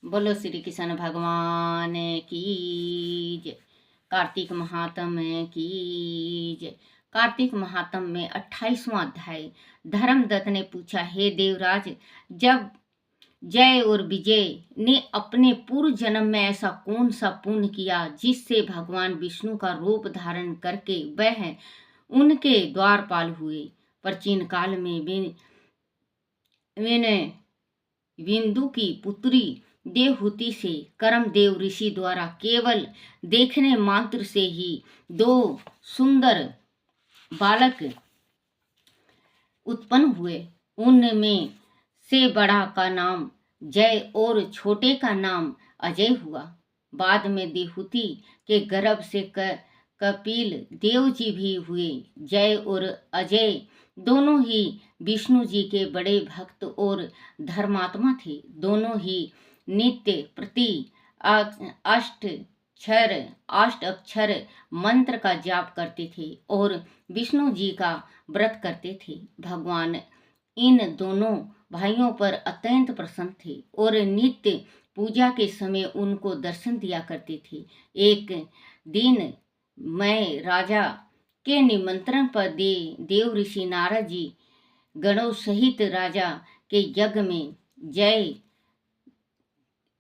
बोलो श्री कृष्ण भगवान की जय। कार्तिक महात्म्य की जय। कार्तिक महात्म्य में 28वां अध्याय। धर्मदत्त ने पूछा, हे देवराज, जब जय और विजय ने अपने पूर्व जन्म में ऐसा कौन सा पुण्य किया जिससे भगवान विष्णु का रूप धारण करके वह उनके द्वारपाल हुए। प्राचीन काल में विंदु की पुत्री देवहूति से कर्मदेव ऋषि द्वारा केवल देखने मात्र से ही 2 सुंदर बालक उत्पन्न हुए। उनमें से बड़ा का नाम जय और छोटे का नाम अजय हुआ। बाद में देवहूति के गर्भ से कपिल देव जी भी हुए। जय और अजय दोनों ही विष्णु जी के बड़े भक्त और धर्मात्मा थे। दोनों ही नित्य प्रति अष्ट अक्षर मंत्र का जाप करते थे और विष्णु जी का व्रत करते थे। भगवान इन दोनों भाइयों पर अत्यंत प्रसन्न थे और नित्य पूजा के समय उनको दर्शन दिया करते थे। एक दिन मैं राजा के निमंत्रण पर देव ऋषि नारद जी गणों सहित राजा के यज्ञ में जय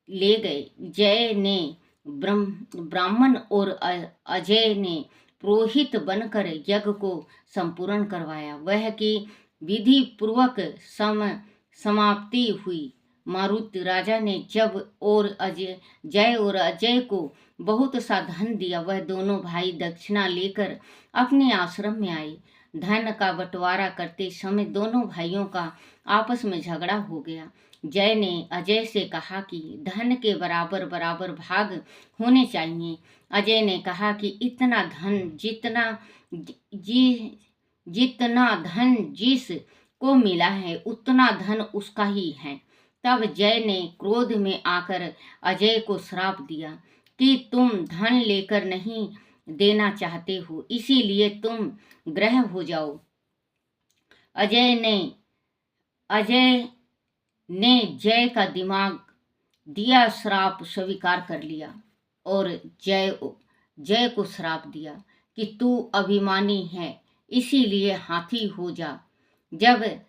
ले गए। जय ने ब्राह्मण और अजय ने पुरोहित बनकर यज्ञ को संपूर्ण करवाया। वह की विधि पूर्वक समाप्ति हुई। मारुति राजा ने जय और अजय को बहुत सा धन दिया। वह दोनों भाई दक्षिणा लेकर अपने आश्रम में आए। धन का बंटवारा करते समय दोनों भाइयों का आपस में झगड़ा हो गया। जय ने अजय से कहा कि धन के बराबर बराबर भाग होने चाहिए। अजय ने कहा कि इतना धन जिस को मिला है उतना धन उसका ही है। तब जय ने क्रोध में आकर अजय को श्राप दिया कि तुम धन लेकर नहीं देना चाहते हो, इसीलिए तुम ग्रह हो जाओ। अजय ने जय का दिमाग दिया श्राप स्वीकार कर लिया और जय को श्राप दिया कि तू अभिमानी है, इसीलिए हाथी हो जा। जब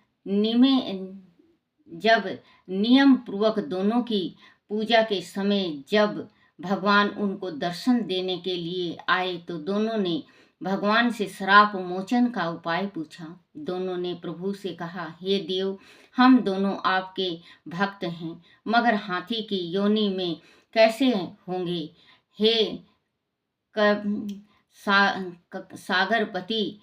नियम पूर्वक दोनों की पूजा के समय जब भगवान उनको दर्शन देने के लिए आए तो दोनों ने भगवान से श्राप मोचन का उपाय पूछा। दोनों ने प्रभु से कहा, हे देव, हम दोनों आपके भक्त हैं, मगर हाथी की योनि में कैसे होंगे? हे सागरपति,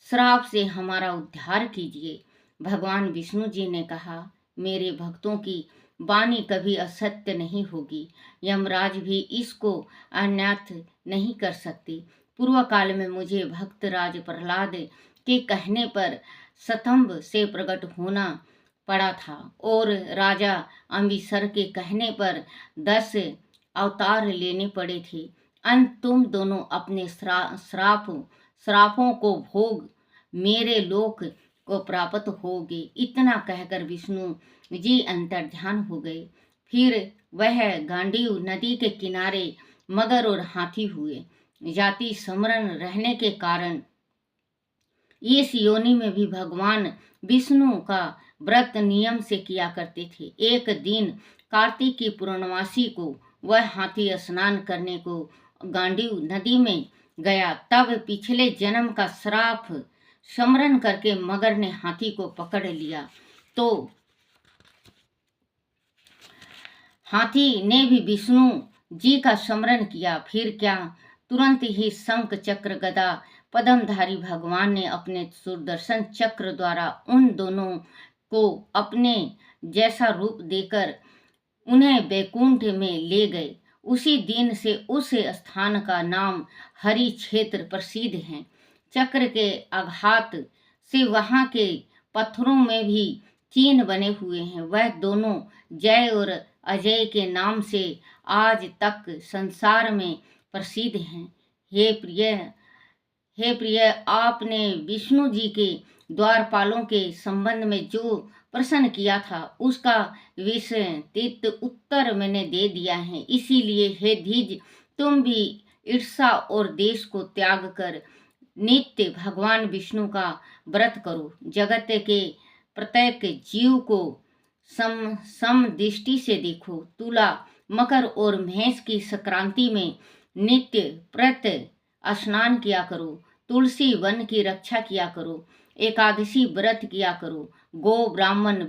श्राप से हमारा उद्धार कीजिए। भगवान विष्णु जी ने कहा, मेरे भक्तों की वाणी कभी असत्य नहीं होगी। यमराज भी इसको अन्यथ नहीं कर सकते। पूर्व काल में मुझे भक्तराज प्रहलाद के कहने पर स्तंभ से प्रकट होना पड़ा था और राजा अम्बिसर के कहने पर 10 अवतार लेने पड़े थे। अंत तुम दोनों अपने श्रापों को भोग मेरे लोक को प्राप्त होगे। इतना कहकर विष्णु जी अंतर्ध्यान हो गए। फिर वह गांडीव नदी के किनारे मगर और हाथी हुए। जाति स्मरण रहने के कारण इस योनि में भी भगवान विष्णु का व्रत नियम से किया करते थे। एक दिन कार्तिक की पूर्णमासी को वह हाथी स्नान करने को गांडीव नदी में गया। तब पिछले जन्म का श्राप स्मरण करके मगर ने हाथी को पकड़ लिया तो हाथी ने भी विष्णु जी का स्मरण किया। फिर क्या, तुरंत ही शंख चक्र गदा पद्मधारी भगवान ने अपने सुदर्शन चक्र द्वारा उन दोनों को अपने जैसा रूप देकर उन्हें वैकुंठ में ले गए। उसी दिन से उस स्थान का नाम हरि क्षेत्र प्रसिद्ध है। चक्र के आघात से वहां के पत्थरों में भी चिन्ह बने हुए हैं। वह दोनों जय और अजय के नाम से आज तक संसार में प्रसिद्ध हैं। हे प्रिय, आपने विष्णु जी के द्वारपालों के संबंध में जो प्रश्न किया था उसका विस्तृत उत्तर मैंने दे दिया है। इसीलिए हे धीज, तुम भी ईर्ष्या और देश को त्याग कर नित्य भगवान विष्णु का व्रत करो। जगत के प्रत्येक जीव को सम दृष्टि से देखो। तुला, मकर और महेश की संक्रांति में नित्य प्रत्यह स्नान किया करो। तुलसी वन की रक्षा किया करो। एकादशी व्रत किया करो। ब्राह्मण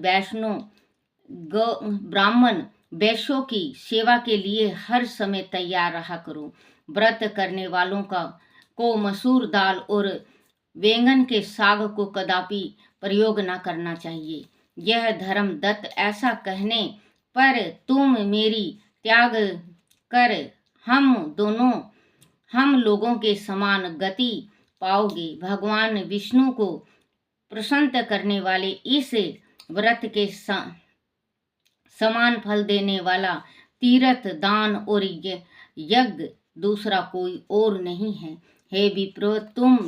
वैश्यों की सेवा के लिए हर समय तैयार रहा करो। व्रत करने वालों को मसूर दाल और बैंगन के साग को कदापि प्रयोग न करना चाहिए। यह धर्मदत्त, ऐसा कहने पर तुम मेरी त्याग कर हम लोगों के समान गति पाओगे। भगवान विष्णु को प्रसन्न करने वाले इस व्रत के समान फल देने वाला तीर्थ, दान और यज्ञ दूसरा कोई और नहीं है। हे विप्रो, तुम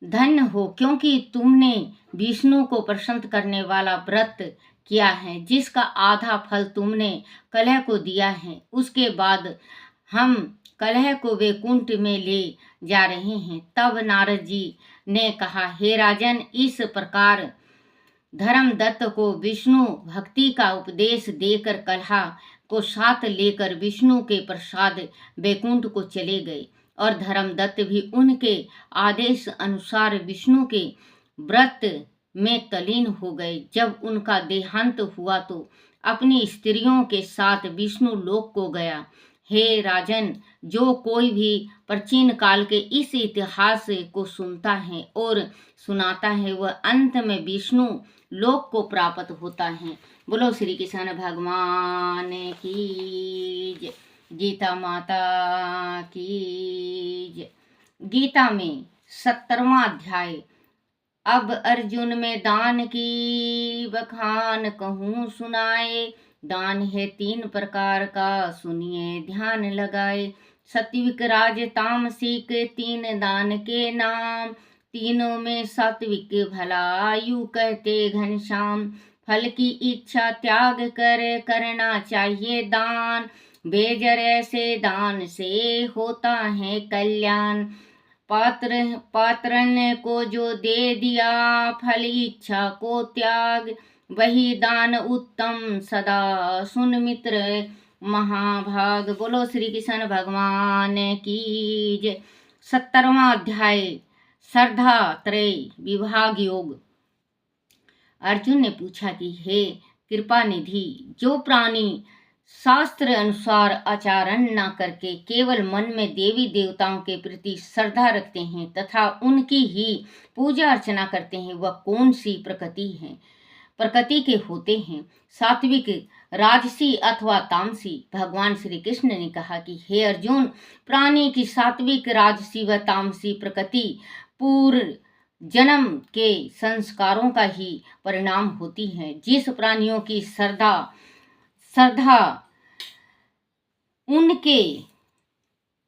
धन्य हो, क्योंकि तुमने विष्णु को प्रसन्न करने वाला व्रत किया है, जिसका आधा फल तुमने कलह को दिया है। उसके बाद हम कलह को वैकुंठ में ले जा रहे हैं। तब नारद जी ने कहा, हे राजन, इस प्रकार धर्मदत्त को विष्णु भक्ति का उपदेश देकर कलह को साथ लेकर विष्णु के प्रसाद वैकुंठ को चले गए और धर्मदत्त भी उनके आदेश अनुसार विष्णु के व्रत में तल्लीन हो गए। जब उनका देहांत हुआ तो अपनी स्त्रियों के साथ विष्णु लोक को गया। हे राजन, जो कोई भी प्राचीन काल के इस इतिहास को सुनता है और सुनाता है, वह अंत में विष्णु लोक को प्राप्त होता है। बोलो श्री कृष्ण भगवान की जय। गीता माता की जय। गीता में 17वां अध्याय। अब अर्जुन में दान की बखान कहूँ सुनाए। दान है 3 प्रकार का, सुनिए ध्यान लगाए। सात्विक, राज, तामसिक 3 दान के नाम। तीनों में सात्विक भला, यूं कहते घनश्याम। फल की इच्छा त्याग कर करना चाहिए दान। बेजर ऐसे दान से होता है कल्याण। पात्रन को जो दे दिया फल इच्छा को त्याग, वही दान उत्तम सदा सुन मित्र महाभाग। बोलो श्री कृष्ण भगवान की जय। 17वां अध्याय, श्रद्धा त्रय विभाग योग। अर्जुन ने पूछा कि हे कृपा निधि, जो प्राणी शास्त्र अनुसार आचरण न करके केवल मन में देवी देवताओं के प्रति श्रद्धा रखते हैं तथा उनकी ही पूजा अर्चना करते हैं, वह कौन सी प्रकृति के होते हैं, सात्विक, राजसी अथवा तामसी? भगवान श्री कृष्ण ने कहा कि हे अर्जुन, प्राणी की सात्विक, राजसी व तामसी प्रकृति पूर्व जन्म के संस्कारों का ही परिणाम होती है। जिस प्राणियों की श्रद्धा उनके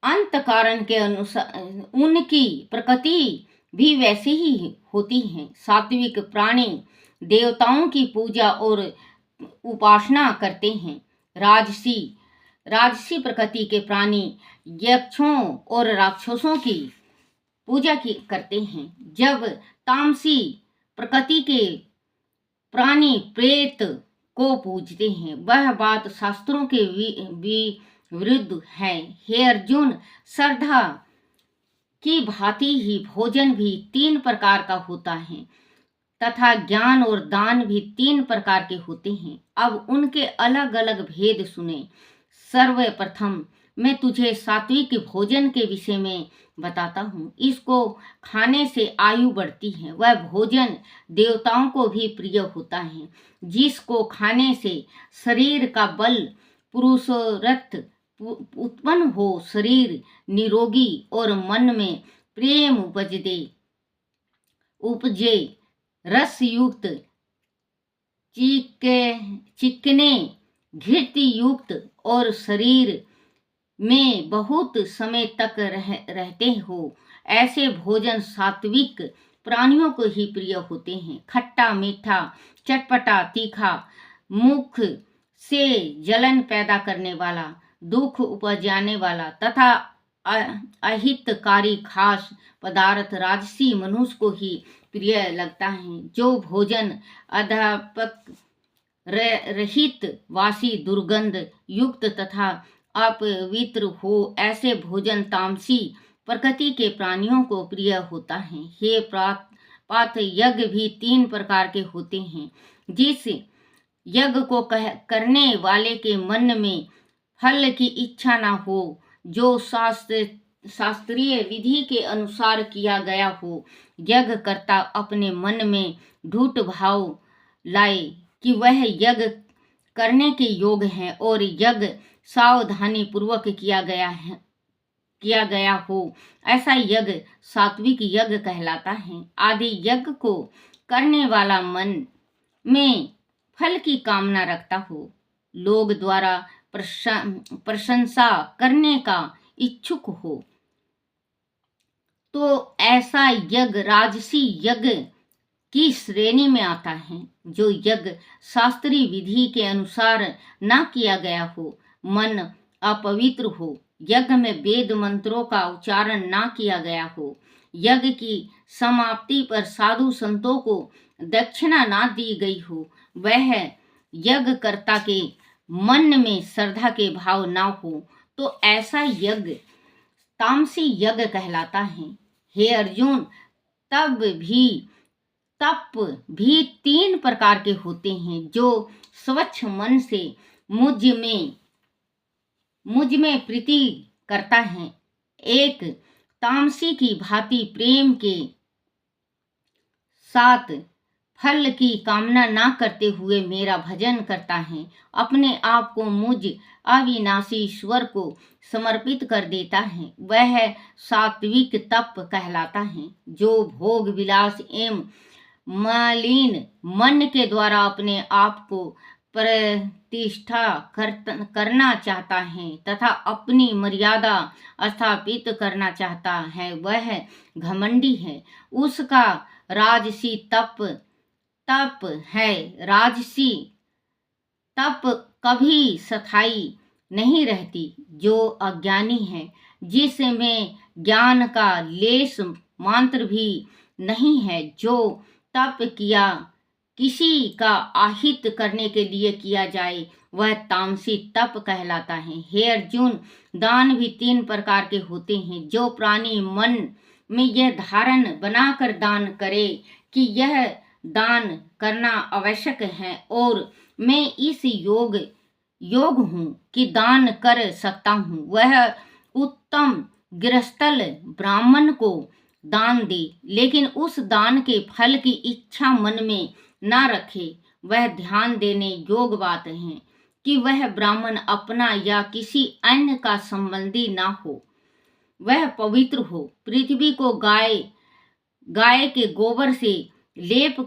अंत कारण के अनुसार, उनकी प्रकृति भी वैसे ही होती है। सात्विक प्राणी देवताओं की पूजा और उपासना करते हैं। राजसी प्रकृति के प्राणी यक्षों और राक्षसों की पूजा करते हैं। जब तामसी प्रकृति के प्राणी प्रेत को पूजते हैं। वह बात शास्त्रों के विरुद्ध है। हे अर्जुन, श्रद्धा की भांति ही भोजन भी 3 प्रकार का होता है तथा ज्ञान और दान भी 3 प्रकार के होते हैं। अब उनके अलग अलग भेद सुने। सर्वप्रथम मैं तुझे सात्विक भोजन के विषय में बताता हूँ। इसको खाने से आयु बढ़ती है। वह भोजन देवताओं को भी प्रिय होता है। जिसको खाने से शरीर का बल पुरुषार्थ उत्पन्न हो, शरीर निरोगी और मन में प्रेम उपजे, रस युक्त, चिकने घृत युक्त और शरीर में बहुत समय तक रहते हो, ऐसे भोजन सात्विक प्राणियों को ही प्रिय होते हैं। खट्टा मीठा, चटपटा तीखा, मुख से जलन पैदा करने वाला, दुख उपजाने वाला तथा अहितकारी खास पदार्थ राजसी मनुष्य को ही प्रिय लगता है। जो भोजन अध्यापक रहित, वासी, दुर्गंध युक्त तथा अपवित्र हो, ऐसे भोजन तामसी प्रकृति के प्राणियों को प्रिय होता है। हे पात, यज्ञ भी 3 प्रकार के होते हैं। जिस यज्ञ को करने वाले के मन में फल की इच्छा न हो, जो शास्त्रीय विधि के अनुसार किया गया हो, यज्ञ करता अपने मन में ढूढ़ भाव लाए कि वह यज्ञ करने के योग्य है और यज्ञ सावधानी पूर्वक किया गया हो, ऐसा यज्ञ सात्विक यज्ञ कहलाता है। आदि यज्ञ को करने वाला मन में फल की कामना रखता हो, लोग द्वारा प्रशंसा करने का इच्छुक हो, तो ऐसा यज्ञ राजसी यज्ञ की श्रेणी में आता है। जो यज्ञ शास्त्रीय विधि के अनुसार न किया गया हो, मन अपवित्र हो, यज्ञ में वेद मंत्रों का उच्चारण न किया गया हो, यज्ञ की समाप्ति पर साधु संतों को दक्षिणा ना दी गई हो, वह यज्ञकर्ता के मन में श्रद्धा के भाव ना हो, तो ऐसा यज्ञ तामसी यज्ञ कहलाता है। हे अर्जुन, तप भी 3 प्रकार के होते हैं। जो स्वच्छ मन से मुझ में प्रीति करता है, एक तामसी की भांति प्रेम के साथ फल की कामना ना करते हुए मेरा भजन करता है, अपने आप को मुझ अविनाशी ईश्वर को समर्पित कर देता है, वह सात्विक तप कहलाता है। जो भोग विलास एवं मलिन मन के द्वारा अपने आप को प्रतिष्ठा करना चाहता है तथा अपनी मर्यादा स्थापित करना चाहता है, वह घमंडी है। उसका राजसी तप है। राजसी तप कभी स्थायी नहीं रहती। जो अज्ञानी है, जिसमें ज्ञान का लेश मात्र भी नहीं है, जो तप किया किसी का आहित करने के लिए किया जाए, वह तामसी तप कहलाता है। हे अर्जुन, दान भी 3 प्रकार के होते हैं। जो प्राणी मन में यह धारण बनाकर दान करे कि यह दान करना आवश्यक है और मैं इस योग हूँ कि दान कर सकता हूँ, वह उत्तम गृहस्थल ब्राह्मण को दान दे, लेकिन उस दान के फल की इच्छा मन में ना रखे। वह ध्यान देने योग्य बात है कि वह ब्राह्मण अपना या किसी अन्य का संबंधी ना हो, वह पवित्र हो, पृथ्वी को गाय के गोबर से लीप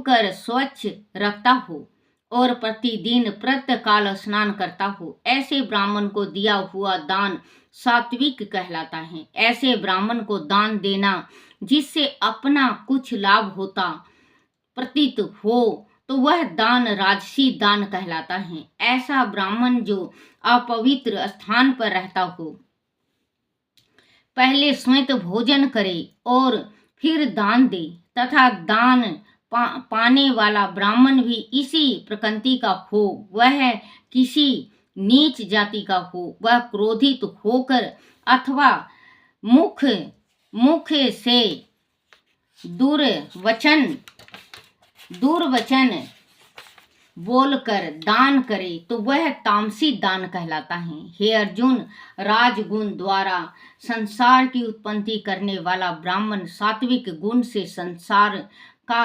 कर स्वच्छ रखता हो और प्रतिदिन प्रातःकाल स्नान करता हो। ऐसे ब्राह्मण को दिया हुआ दान सात्विक कहलाता है। ऐसे ब्राह्मण को दान देना जिससे अपना कुछ लाभ होता प्रतीत हो, तो वह दान राजसी दान कहलाता है। ऐसा ब्राह्मण जो अपवित्र स्थान पर रहता हो, पहले स्वयं भोजन करे और फिर दान दे, तथा दान पाने वाला ब्राह्मण भी इसी प्रकृति का हो, वह किसी नीच जाति का हो, वह क्रोधित होकर अथवा मुख से दुर्वचन बोलकर दान करे, तो वह तामसी दान कहलाता है। हे अर्जुन, राजगुण द्वारा संसार की उत्पत्ति करने वाला ब्राह्मण सात्विक गुण से संसार का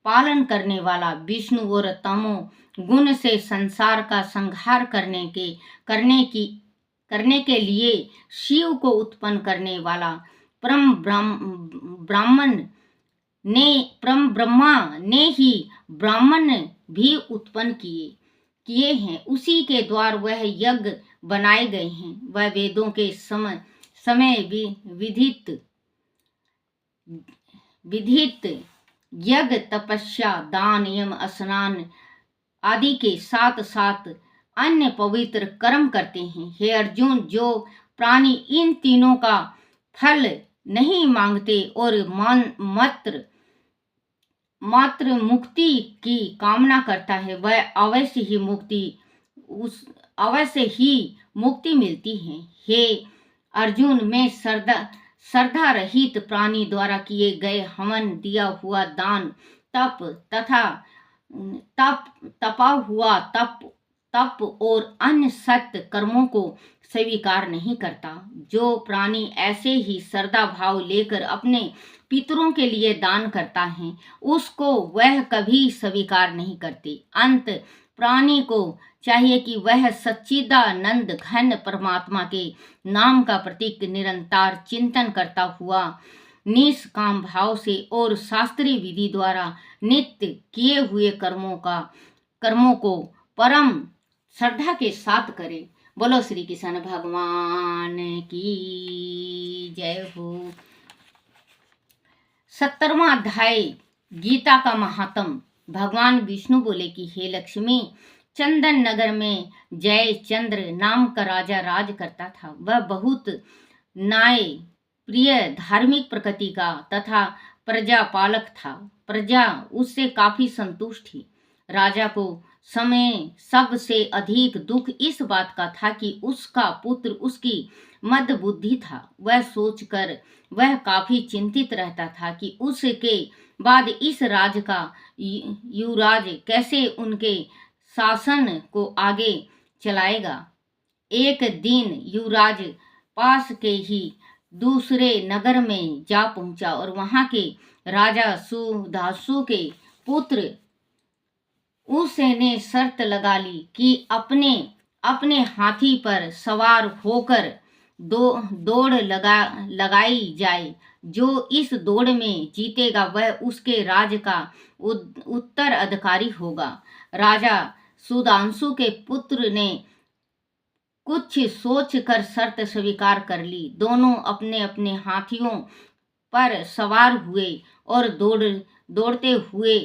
पालन करने वाला, विष्णु और तमो गुण से संसार का संहार करने के लिए शिव को उत्पन्न करने वाला, परम ब्रह्मा ने ही ब्राह्मण भी उत्पन्न किए हैं। उसी के द्वारा वह यज्ञ बनाए गए हैं। वह वेदों के समय विधित यज्ञ तपस्या दान यम स्नान आदि के साथ साथ अन्य पवित्र कर्म करते हैं। हे अर्जुन, जो प्राणी इन तीनों का फल नहीं मांगते और मात्र मात्र मुक्ति की कामना करता है, वह अवश्य ही मुक्ति मिलती है। हे अर्जुन, मैं श्रद्धा रहित प्राणी द्वारा किए गए हवन, दिया हुआ दान, तप तथा तपा हुआ तप और अन्य सत्य कर्मों को स्वीकार नहीं करता। जो प्राणी ऐसे ही श्रद्धा भाव लेकर अपने पितरों के लिए दान करता है, उसको वह कभी स्वीकार नहीं करते। अंत प्राणी को चाहिए कि वह सच्चिदानंद घन परमात्मा के नाम का प्रतीक निरंतर चिंतन करता हुआ निष्काम भाव से और शास्त्रीय विधि द्वारा नित्य किए हुए कर्मों को परम श्रद्धा के साथ करे। बोलो श्री कृष्ण भगवान की जय हो। 17वां अध्याय गीता का महात्म। भगवान विष्णु बोले कि हे लक्ष्मी, चंदन नगर में जयचंद्र नाम का राजा राज करता था। वह बहुत न्याय प्रिय, धार्मिक प्रकृति का तथा प्रजापालक था। प्रजा उससे काफी संतुष्ट थी। राजा को समय सबसे अधिक दुख इस बात का था कि उसका पुत्र उसकी मद बुद्धि था। वह सोचकर वह काफी चिंतित रहता था कि उसके बाद इस राज का युवराज कैसे उनके शासन को आगे चलाएगा। एक दिन युवराज पास के ही दूसरे नगर में जा पहुंचा और वहां के राजा सुदासु के पुत्र उसने शर्त लगा ली कि अपने हाथी पर सवार होकर दौड़ लगाई जाए। जो इस दौड़ में जीतेगा वह उसके राज का उत्तराधिकारी होगा। राजा सुदांशु के पुत्र ने कुछ सोचकर शर्त स्वीकार कर ली। दोनों अपने अपने हाथियों पर सवार हुए और दौड़ते हुए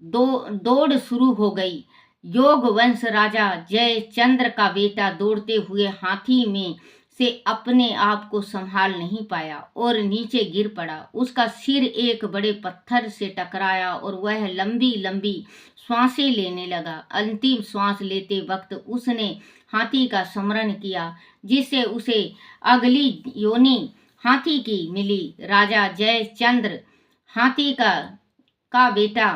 दौड़ शुरू हो गई। योग वंश राजा जयचंद्र का बेटा दौड़ते हुए हाथी में से अपने आप को संभाल नहीं पाया और नीचे गिर पड़ा। उसका सिर एक बड़े पत्थर से टकराया और वह लंबी लंबी श्वासें लेने लगा। अंतिम श्वास लेते वक्त उसने हाथी का स्मरण किया, जिससे उसे अगली योनि हाथी की मिली। राजा जयचंद्र हाथी का बेटा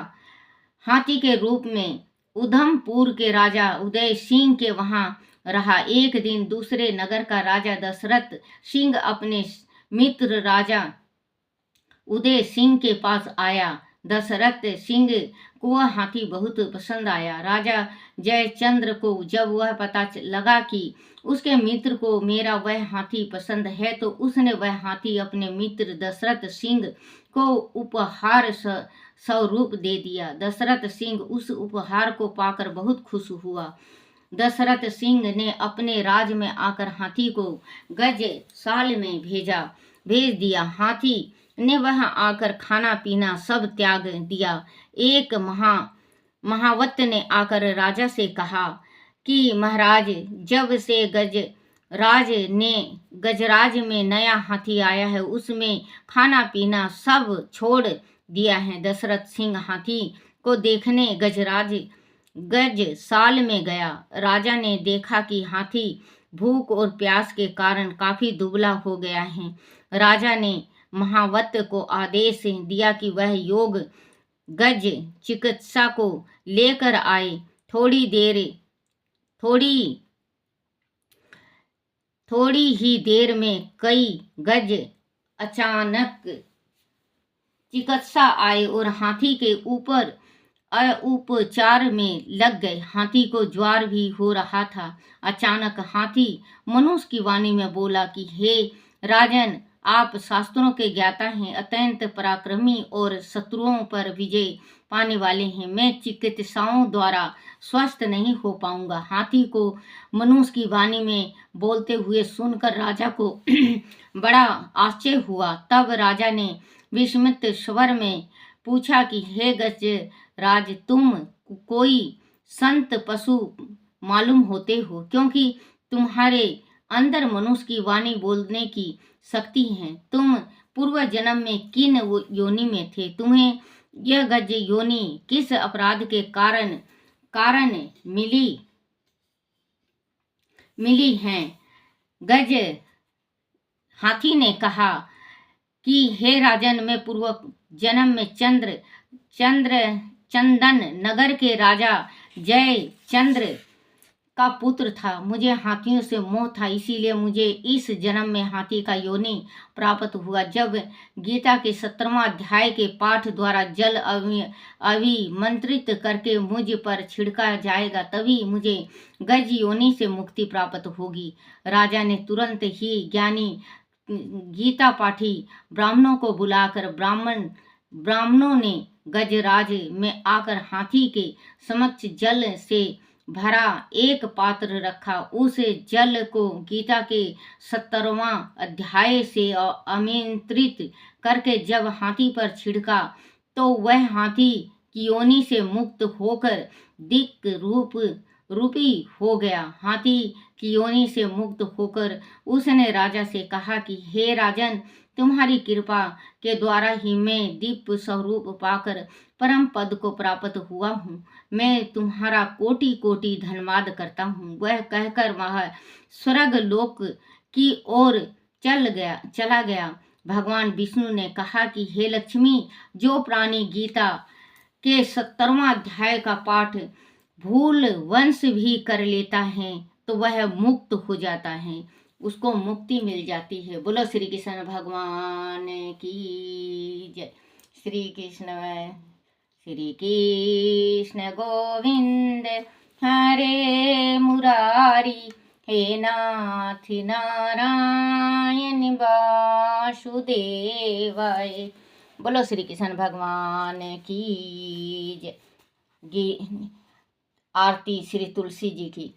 हाथी के रूप में उधमपुर के राजा उदय सिंह के वहां रहा। एक दिन दूसरे नगर का राजा दशरथ सिंह अपने मित्र राजा उदय सिंह के पास आया। दशरथ सिंह को वह हाथी बहुत पसंद आया। राजा जयचंद्र को जब वह पता लगा कि उसके मित्र को मेरा वह हाथी पसंद है, तो उसने वह हाथी अपने मित्र दशरथ सिंह को उपहार स्वरूप दे दिया। दशरथ सिंह उस उपहार को पाकर बहुत खुश हुआ। दशरथ सिंह ने अपने राज में आकर हाथी को गजसाल में भेज दिया। हाथी ने वहां आकर खाना पीना सब त्याग दिया। एक महावत ने आकर राजा से कहा कि महाराज, जब से गजराज में नया हाथी आया है, उसमें खाना पीना सब छोड़ दिया है। दशरथ सिंह हाथी को देखने गजसाल में गया। राजा ने देखा कि हाथी भूख और प्यास के कारण काफी दुबला हो गया है। राजा ने महावत को आदेश दिया कि वह योग गज चिकित्सा को लेकर आए। थोड़ी ही देर में कई गज अचानक चिकित्सा आए और हाथी के ऊपर उपचार में लग गए। हाथी को ज्वर भी हो रहा था। अचानक हाथी मनुष्य की वाणी में बोला कि हे राजन, आप शास्त्रों के ज्ञाता हैं, अत्यंत पराक्रमी और शत्रुओं पर विजय पाने वाले हैं। मैं चिकित्साओं द्वारा स्वस्थ नहीं हो पाऊंगा। हाथी को मनुष्य की वाणी में बोलते हुए सुनकर राजा को बड़ा आश्चर्य हुआ। तब राजा ने विस्मित स्वर में पूछा कि हे गज राज, तुम कोई संत पशु मालूम होते हो, क्योंकि तुम्हारे अंदर मनुष्य की वाणी बोलने की शक्ति है। तुम पूर्व जन्म में किन योनि में थे? तुम्हें यह गज योनि किस अपराध के कारण कारण मिली है? गज हाथी ने कहा कि हे राजन, मैं पूर्व जन्म में चंदन नगर के राजा जय चंद्र का पुत्र था। मुझे हाथियों से मोह था, इसीलिए मुझे इस जन्म में हाथी का योनि प्राप्त हुआ। जब गीता के 17वां अध्याय के पाठ द्वारा जल अभिमंत्रित करके मुझ पर छिड़का जाएगा, तभी मुझे गज योनि से मुक्ति प्राप्त होगी। राजा ने तुरंत ही ज्ञानी गीता पाठी ब्राह्मणों को बुलाकर ब्राह्मणों ने गजराज में आकर हाथी के समक्ष जल से भरा एक पात्र रखा। उस जल को गीता के 17वां अध्याय से आमंत्रित करके जब हाथी पर छिड़का तो वह हाथी की योनि से मुक्त होकर दिक रूपी हो गया। हाथी की योनि से मुक्त होकर उसने राजा से कहा कि हे राजन, तुम्हारी कृपा के द्वारा ही मैं दिव्य स्वरूप पाकर परम पद को प्राप्त हुआ हूँ। मैं तुम्हारा कोटि कोटि धन्यवाद करता हूँ। वह कहकर वह स्वर्ग लोक की ओर चला गया। भगवान विष्णु ने कहा कि हे लक्ष्मी, जो प्राणी गीता के 17वां अध्याय का पाठ भूल वंश भी कर लेता है तो वह मुक्त हो जाता है, उसको मुक्ति मिल जाती है। बोलो श्री कृष्ण भगवान की जय। श्री कृष्ण गोविंद हरे मुरारी, हे नाथ नारायण वासुदेवाय। बोलो श्री कृष्ण भगवान की जय। आरती श्री तुलसी जी की।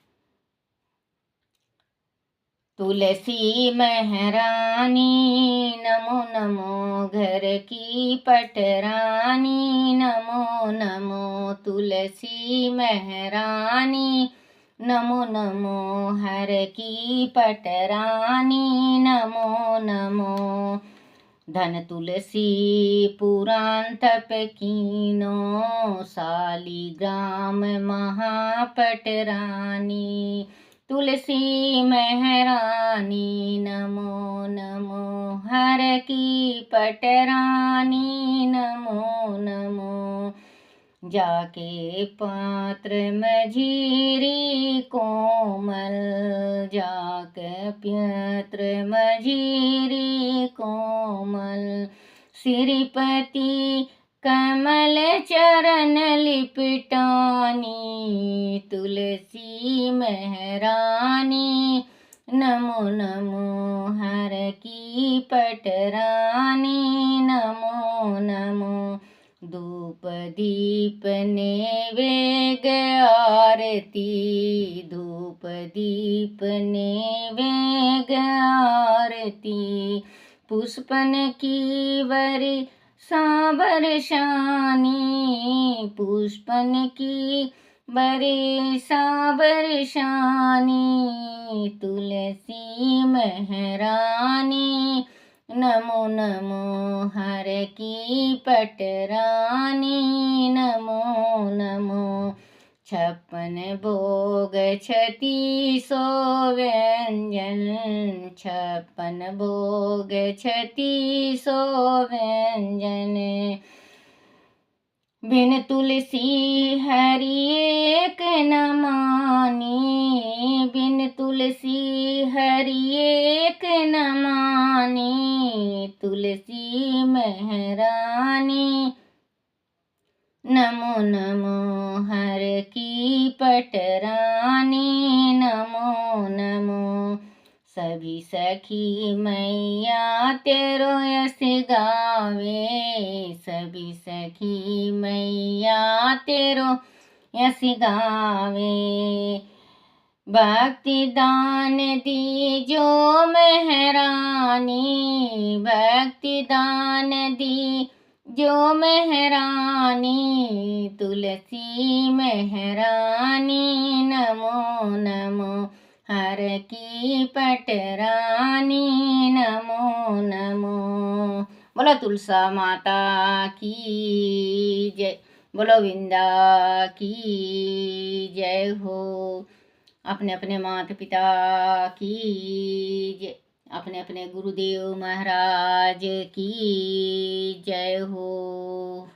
तुलसी महरानी नमो नमो, घर की पटरानी नमो नमो। तुलसी महरानी नमो नमो, हर की पटरानी नमो नमो। धन तुलसी पुराण तप कीनो, शालिग्राम महापटरानी। तुलसी महरानी नमो नमो, हर की पटरानी नमो नमो। जाके पात्र मझीरी कोमल, जाके पात्र मझीरी कोमल। श्रीपति कमल चरण लिपटानी, तुलसी महरानी नमो नमो, हर की पटरानी नमो नमो। धूप दीप नैवेद्य आरती, धूप दीप नैवेद्य आरती। पुष्पन की बरसानी, पुष्पन की बरसानी। तुलसी महरानी नमो नमो, हर की पटरानी नमो नमो। 56 भोग 3600 व्यंजन, 56 भोग 3600 व्यंजन। बिन तुलसी हरि एक न मानी, बिन तुलसी हरि एक न मानी। तुलसी महरानी नमो नमो, हर की पटरानी नमो नमो। सभी सखी मैया तेरो यश गावे, सभी सखी मैया तेरो यश गावे। भक्ति दान दी जो महारानी, भक्ति दान दी जो महारानी, तुलसी महारानी नमो नमो, हर की पटरानी नमो नमो। बोलो तुलसा माता की जय, बोलो विंदा की जय हो। अपने अपने माता पिता की जय, अपने अपने गुरुदेव महाराज की जय हो।